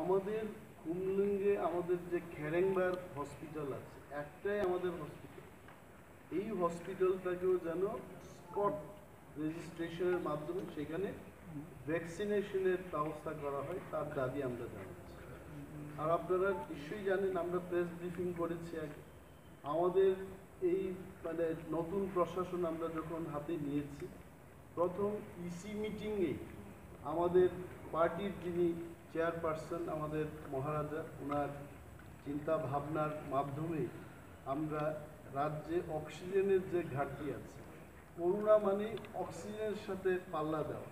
আমাদের কুমলিঙ্গে আমাদের যে খেরেংবার হসপিটাল আছে, একটাই আমাদের হসপিটাল। এই হসপিটালটাকেও যেন স্পট রেজিস্ট্রেশনের মাধ্যমে সেখানে ভ্যাকসিনেশনের ব্যবস্থা করা হয়, তার দাবি আমরা জানাচ্ছি। আর আপনারা নিশ্চয়ই জানেন, আমরা প্রেস ব্রিফিং করেছি আগে। আমাদের এই মানে নতুন প্রশাসন আমরা যখন হাতে নিয়েছি, প্রথম ইসি মিটিংয়ে আমাদের পার্টির যিনি চেয়ারপারসন আমাদের মহারাজা, ওনার চিন্তা ভাবনার মাধ্যমে আমরা রাজ্যে অক্সিজেনের যে ঘাটতি আছে, করোনা মানে অক্সিজেনের সাথে পাল্লা দেওয়া,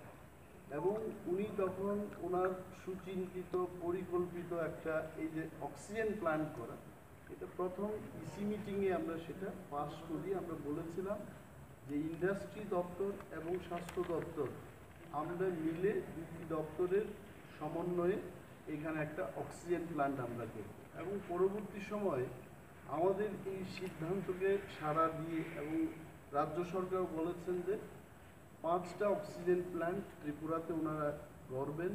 এবং উনি তখন ওনার সুচিন্তিত পরিকল্পিত একটা এই যে অক্সিজেন প্ল্যান্ট করা, এটা প্রথম ইসি মিটিংয়ে আমরা সেটা পাস করি। আমরা বলেছিলাম যে ইন্ডাস্ট্রি দপ্তর এবং স্বাস্থ্য দপ্তর আমরা মিলে দুটি দপ্তরের সমন্বয়ে এখানে একটা অক্সিজেন প্ল্যান্ট আমরা করব, এবং পরবর্তী সময়ে আমাদের এই সিদ্ধান্তকে সাড়া দিয়ে এবং রাজ্য সরকার বলেছেন যে 5টা অক্সিজেন প্ল্যান্ট ত্রিপুরাতে ওনারা গড়বেন,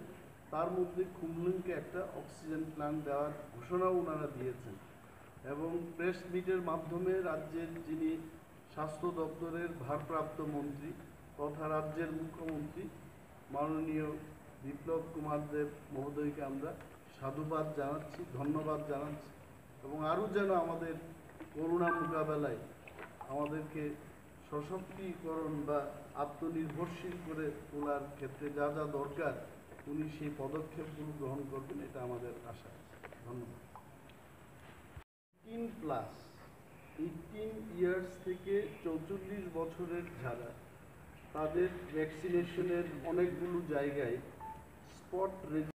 তার মধ্যে খুমলুংকে একটা অক্সিজেন প্ল্যান্ট দেওয়ার ঘোষণাও ওনারা দিয়েছেন। এবং প্রেস মিটের মাধ্যমে রাজ্যের যিনি স্বাস্থ্য দপ্তরের ভারপ্রাপ্ত মন্ত্রী তথা রাজ্যের মুখ্যমন্ত্রী মাননীয় বিপ্লব কুমার দেব মহোদয়কে আমরা সাধুবাদ জানাচ্ছি, ধন্যবাদ জানাচ্ছি। এবং আরও যেন আমাদের করোনা মোকাবেলায় আমাদেরকে সশক্তিকরণ বা আত্মনির্ভরশীল করে তোলার ক্ষেত্রে যা যা দরকার উনি সেই পদক্ষেপগুলো গ্রহণ করবেন, এটা আমাদের আশা। ধন্যবাদ। 18 ইয়ার্স থেকে 44 বছরের যারা, তাদের ভ্যাকসিনেশনের অনেকগুলো জায়গায় স্পট